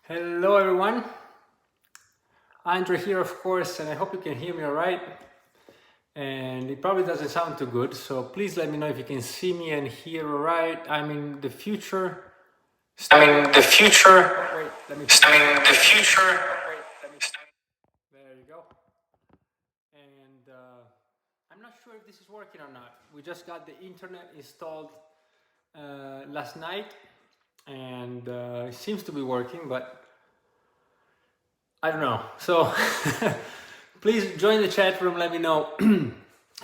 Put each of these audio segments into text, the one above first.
Hello everyone, Andre here of course, and I hope you can hear me all right. And it probably doesn't sound too good, so please let me know if you can see me and hear all right. I'm in the future. Wait, let me. There you go. And I'm not sure if this is working or not. We just got the internet installed last night, and it seems to be working, but I don't know. So please join the chat room. Let me know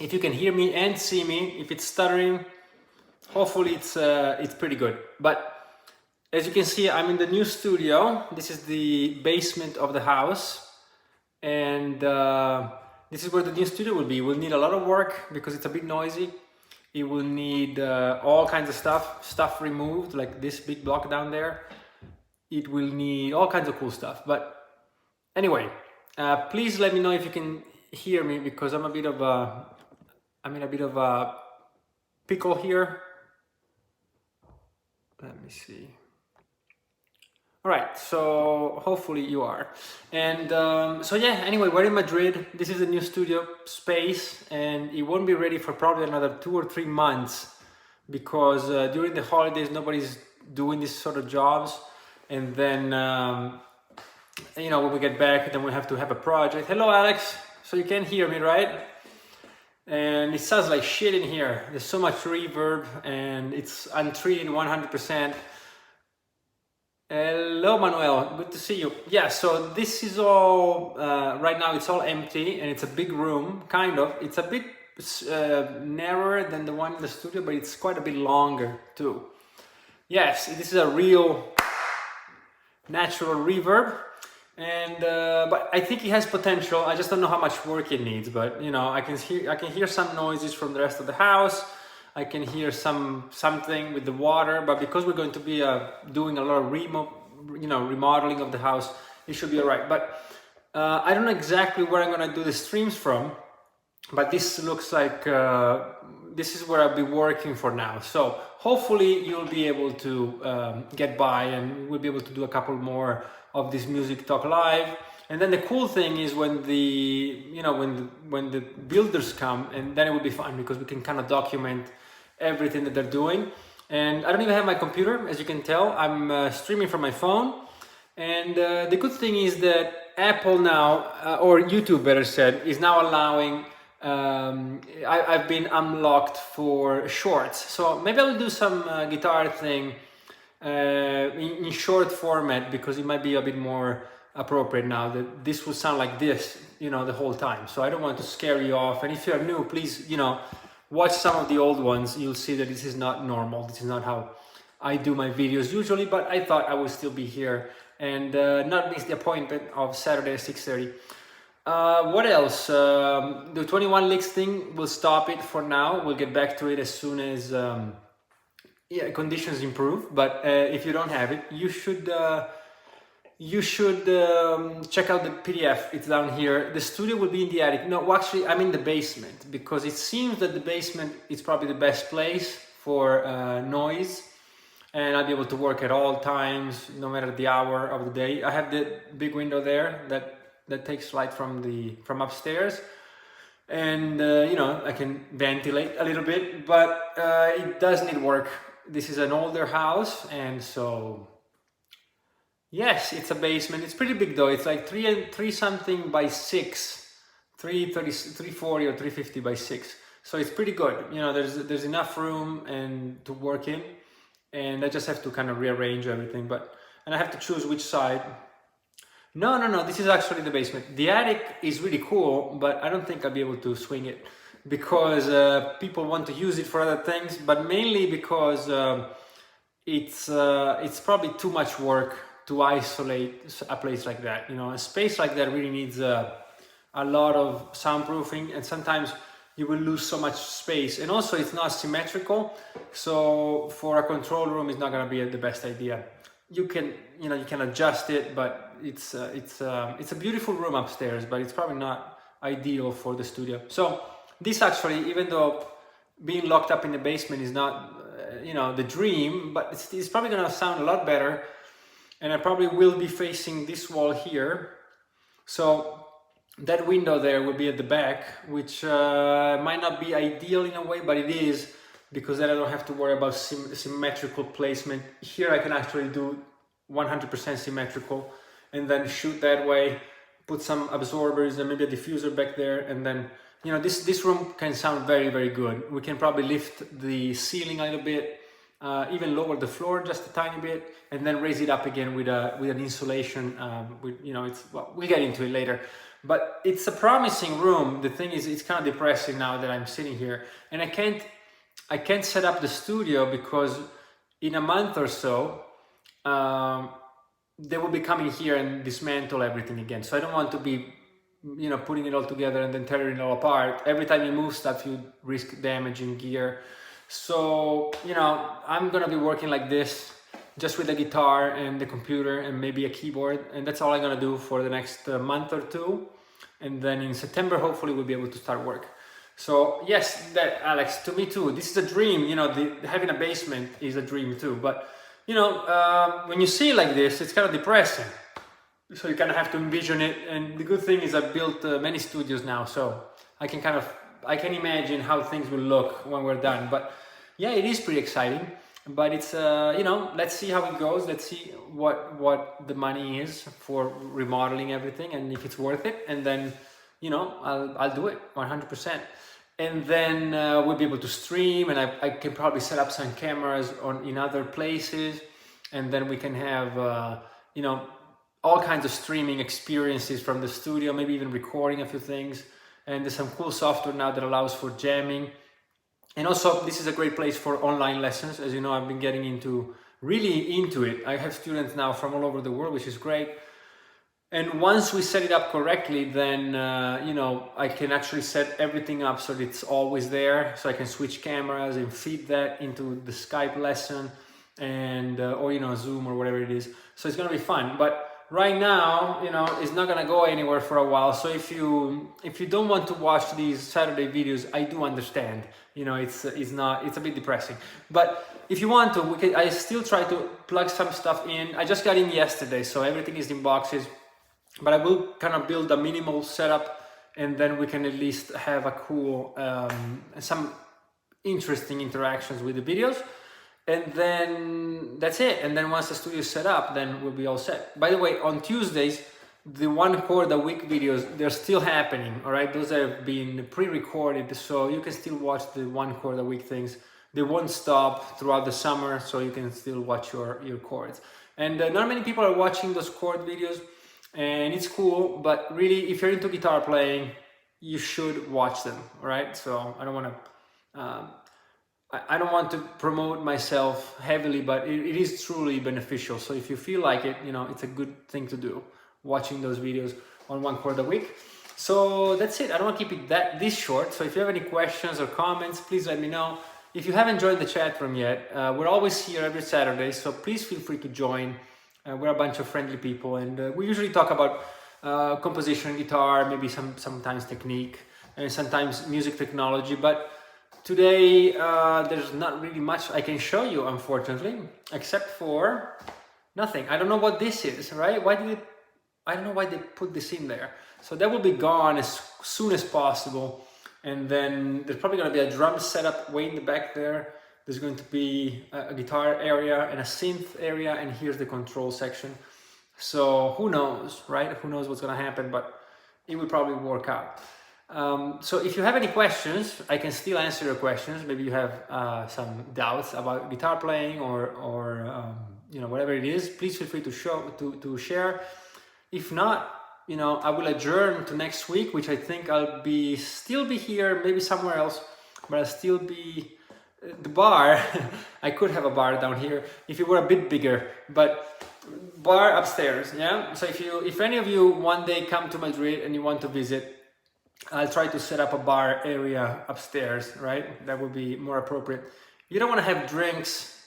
if you can hear me and see me. If it's stuttering, hopefully it's pretty good. But as you can see, I'm in the new studio. This is the basement of the house, and this is where the new studio will be. We'll need a lot of work because it's a bit noisy. It will need all kinds of stuff removed, like this big block down there. It will need all kinds of cool stuff. But anyway, please let me know if you can hear me because I'm in a bit of a pickle here. Let me see. All right, so hopefully you are. And so yeah, anyway, we're in Madrid. This is a new studio space, and it won't be ready for probably another 2 or 3 months because during the holidays, nobody's doing this sort of jobs. And then, when we get back, then we have to have a project. Hello, Alex. So you can hear me, right? And it sounds like shit in here. There's so much reverb, and it's untreated 100%. Hello, Manuel. Good to see you. Yeah, so this is all, right now it's all empty, and it's a big room, kind of. It's a bit narrower than the one in the studio, but it's quite a bit longer too. Yes, this is a real natural reverb. And but I think it has potential. I just don't know how much work it needs. But I can hear some noises from the rest of the house. I can hear something with the water. But because we're going to be doing a lot of remodeling of the house, it should be alright. But I don't know exactly where I'm gonna do the streams from. But this looks like this is where I'll be working for now. So hopefully you'll be able to get by, and we'll be able to do a couple more of this music talk live. And then the cool thing is when the builders come, and then it will be fun because we can kind of document everything that they're doing. And I don't even have my computer, as you can tell. I'm streaming from my phone. And the good thing is that Apple now, or YouTube better said, is now allowing I've been unlocked for shorts, so maybe I'll do some guitar thing in short format because it might be a bit more appropriate now that this will sound like this, the whole time. So I don't want to scare you off. And if you're new, please, watch some of the old ones. You'll see that this is not normal. This is not how I do my videos usually, but I thought I would still be here and not miss the appointment of Saturday at 6:30. What else? The 21 licks thing, we'll stop it for now. We'll get back to it as soon as conditions improve. But if you don't have it, you should check out the PDF. It's down here. The studio will be in the attic. No, actually, I'm in the basement because it seems that the basement is probably the best place for noise, and I'll be able to work at all times, no matter the hour of the day. I have the big window there that takes light from upstairs, and I can ventilate a little bit, but it does need work. This is an older house, and so yes, it's a basement. It's pretty big though. It's like 3 something by 6, 340 or 350 by 6. So it's pretty good. There's enough room and to work in, and I just have to kind of rearrange everything. And I have to choose which side. No, this is actually the basement. The attic is really cool, but I don't think I'll be able to swing it because people want to use it for other things, but mainly because it's probably too much work to isolate a place like that. A space like that really needs a lot of soundproofing, and sometimes you will lose so much space, and also it's not symmetrical, so for a control room it's not going to be the best idea. You can adjust it, but it's a beautiful room upstairs, but it's probably not ideal for the studio. So this actually, even though being locked up in the basement is not the dream, but it's probably going to sound a lot better and I probably will be facing this wall here. So that window there will be at the back, which might not be ideal in a way, but it is, because then I don't have to worry about symmetrical placement. Here I can actually do 100% symmetrical and then shoot that way, put some absorbers and maybe a diffuser back there, and then, you know, this room can sound very, very good. We can probably lift the ceiling a little bit, even lower the floor just a tiny bit, and then raise it up again with an insulation. You know, well, we'll get into it later. But it's a promising room. The thing is, it's kind of depressing now that I'm sitting here, and I can't set up the studio because in a month or so, they will be coming here and dismantle everything again. So I don't want to be, you know, putting it all together and then tearing it all apart. Every time you move stuff, you risk damaging gear. So, you know, I'm gonna be working like this, just with the guitar and the computer and maybe a keyboard, and that's all I'm gonna do for the next month or two. And then in September, hopefully we'll be able to start work. So yes, that, Alex, to me too, this is a dream. You know, having a basement is a dream too. But you know, when you see it like this, it's kind of depressing. So you kind of have to envision it. And the good thing is I've built many studios now, so I can imagine how things will look when we're done. But yeah, it is pretty exciting. But it's you know, let's see how it goes. Let's see what the money is for remodeling everything, and if it's worth it. And then, you know, I'll do it 100%. And then we'll be able to stream, and I can probably set up some cameras in other places, and then we can have you know, all kinds of streaming experiences from the studio, maybe even recording a few things. And there's some cool software now that allows for jamming. And also, this is a great place for online lessons. As you know, I've been getting really into it. I have students now from all over the world, which is great. And once we set it up correctly, then, you know, I can actually set everything up so that it's always there. So I can switch cameras and feed that into the Skype lesson, and or, you know, Zoom or whatever it is. So it's going to be fun. But right now, you know, it's not going to go anywhere for a while. So if you don't want to watch these Saturday videos, I do understand. You know, it's a bit depressing. But if you want to, I still try to plug some stuff in. I just got in yesterday, so everything is in boxes. But I will kind of build a minimal setup, and then we can at least have a cool, some interesting interactions with the videos. And then that's it. And then once the studio is set up, then we'll be all set. By the way, on Tuesdays, the 1 chord a week videos, they're still happening, all right? Those have been pre-recorded, so you can still watch the 1 chord a week things. They won't stop throughout the summer, so you can still watch your chords. And not many people are watching those chord videos, and it's cool, but really, if you're into guitar playing, you should watch them, all right? So I don't want to promote myself heavily, but it is truly beneficial. So if you feel like it, you know, it's a good thing to do, watching those videos on 1 chord a week. So that's it. I don't want to keep it this short. So if you have any questions or comments, please let me know. If you haven't joined the chat room yet, we're always here every Saturday, so please feel free to join. We're a bunch of friendly people, and we usually talk about composition, guitar, maybe sometimes technique, and sometimes music technology. But today, there's not really much I can show you, unfortunately, except for nothing. I don't know what this is, right? I don't know why they put this in there. So that will be gone as soon as possible. And then there's probably going to be a drum setup way in the back there. There's going to be a guitar area and a synth area, and here's the control section. So who knows, right? Who knows what's going to happen, but it will probably work out. So if you have any questions, I can still answer your questions. Maybe you have some doubts about guitar playing or you know, whatever it is. Please feel free to share. If not, you know, I will adjourn to next week, which I think I'll still be here, maybe somewhere else, but I'll still be the bar. I could have a bar down here if it were a bit bigger, but bar upstairs. Yeah. So if any of you one day come to Madrid and you want to visit, I'll try to set up a bar area upstairs, right? That would be more appropriate. You don't want to have drinks.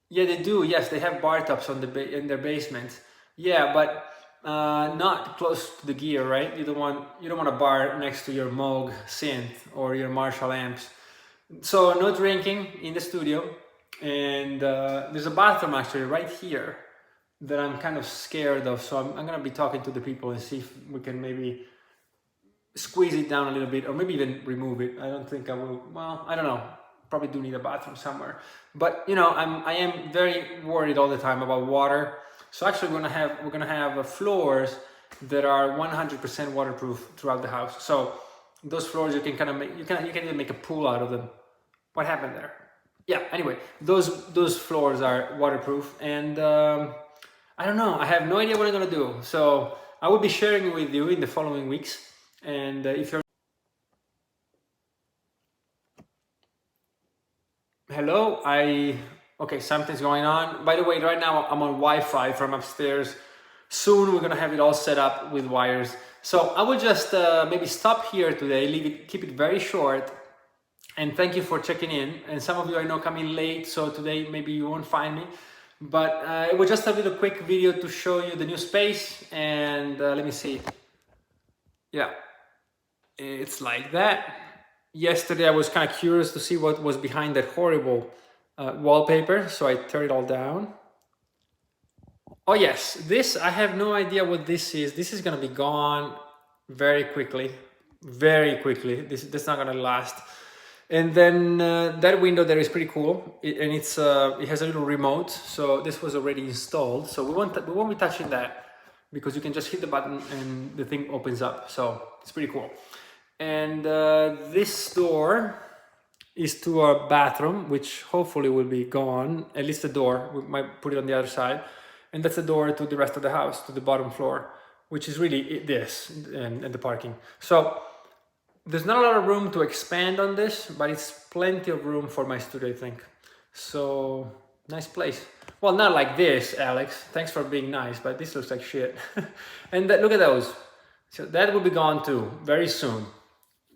Yeah, they do. Yes, they have bar tops in their basements. Yeah, but not close to the gear, right? You don't want a bar next to your Moog synth or your Marshall amps. So no drinking in the studio, and there's a bathroom actually right here. that I'm kind of scared of. So I'm gonna be talking to the people and see if we can maybe squeeze it down a little bit, or maybe even remove it. I don't think I will. Well, I don't know. Probably do need a bathroom somewhere. But you know, I am very worried all the time about water. So actually, we're gonna have floors that are 100% waterproof throughout the house. So those floors you can kind of make, you can even make a pool out of them. What happened there? Yeah. Anyway, those floors are waterproof, and I don't know. I have no idea what I'm gonna do. So I will be sharing it with you in the following weeks. And if you're hello, okay, something's going on. By the way, right now I'm on Wi-Fi from upstairs. Soon we're gonna have it all set up with wires. So I will just maybe stop here today, keep it very short. And thank you for checking in. And some of you I know come in late, so today maybe you won't find me. But it was just a little quick video to show you the new space. And let me see. Yeah, it's like that. Yesterday I was kind of curious to see what was behind that horrible wallpaper, so I turned it all down. Oh yes, this, I have no idea what this is. This is gonna be gone very quickly, very quickly. That's not gonna last. And then that window there is pretty cool, and it has a little remote. So this was already installed. So we won't be touching that because you can just hit the button and the thing opens up. So it's pretty cool. And this door is to our bathroom, which hopefully will be gone. At least the door. We might put it on the other side. And that's the door to the rest of the house, to the bottom floor, which is really this and the parking. So there's not a lot of room to expand on this, but it's plenty of room for my studio, I think. So nice place. Well, not like this, Alex. Thanks for being nice, but this looks like shit. And look at those. So that will be gone too, very soon.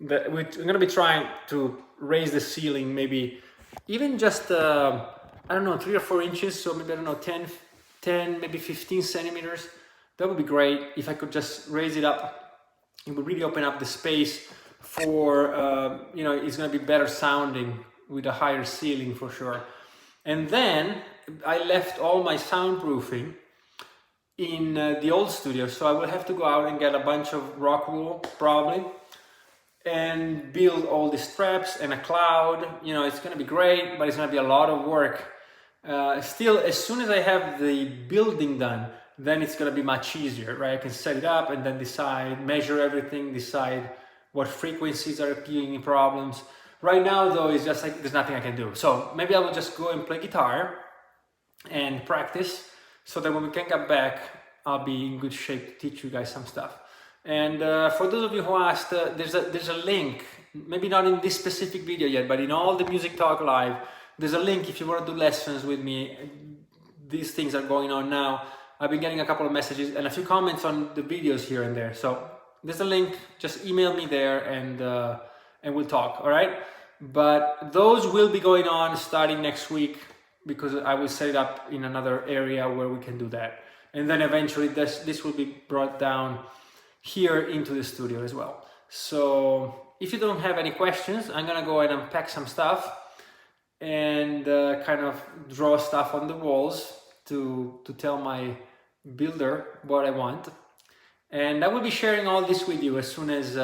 We're gonna be trying to raise the ceiling, maybe even just, I don't know, 3 or 4 inches. So maybe, I don't know, 10, maybe 15 centimeters. That would be great if I could just raise it up. It would really open up the space for, you know, it's gonna be better sounding with a higher ceiling for sure. And then I left all my soundproofing in the old studio. So I will have to go out and get a bunch of rock wool probably and build all the straps and a cloud. You know, it's gonna be great, but it's gonna be a lot of work. Still, as soon as I have the building done, then it's gonna be much easier, right? I can set it up and then decide, measure everything, decide what frequencies are giving me problems. Right now though, it's just like, there's nothing I can do. So maybe I will just go and play guitar and practice so that when we can get back, I'll be in good shape to teach you guys some stuff. And for those of you who asked, there's a link, maybe not in this specific video yet, but in all the Music Talk Live, there's a link if you want to do lessons with me. These things are going on now. I've been getting a couple of messages and a few comments on the videos here and there. So there's a link, just email me there and we'll talk, all right? But those will be going on starting next week because I will set it up in another area where we can do that. And then eventually this will be brought down here into the studio as well. So if you don't have any questions, I'm gonna go ahead and unpack some stuff and kind of draw stuff on the walls to tell my builder what I want. And I will be sharing all this with you as soon as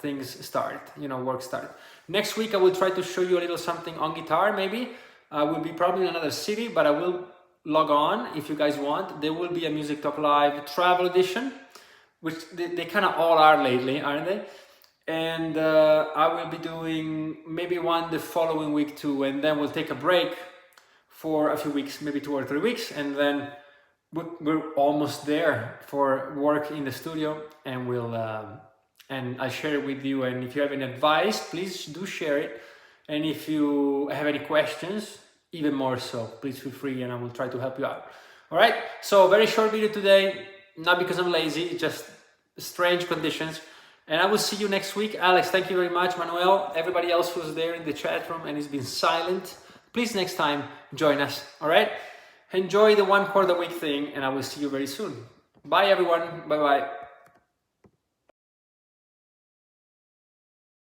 things start, you know, work start. Next week I will try to show you a little something on guitar maybe. I will be probably in another city, but I will log on if you guys want. There will be a Music Talk Live travel edition, which they kind of all are lately, aren't they? And I will be doing maybe one the following week too, and then we'll take a break for a few weeks, maybe 2 or 3 weeks, and then we're almost there for work in the studio, and and I'll share it with you. And if you have any advice, please do share it. And if you have any questions, even more so, please feel free, and I will try to help you out. All right, so very short video today, not because I'm lazy, just strange conditions. And I will see you next week. Alex, thank you very much. Manuel, everybody else who's there in the chat room and has been silent, please next time join us, all right? Enjoy the 1 quarter week thing, and I will see you very soon. Bye everyone, bye-bye.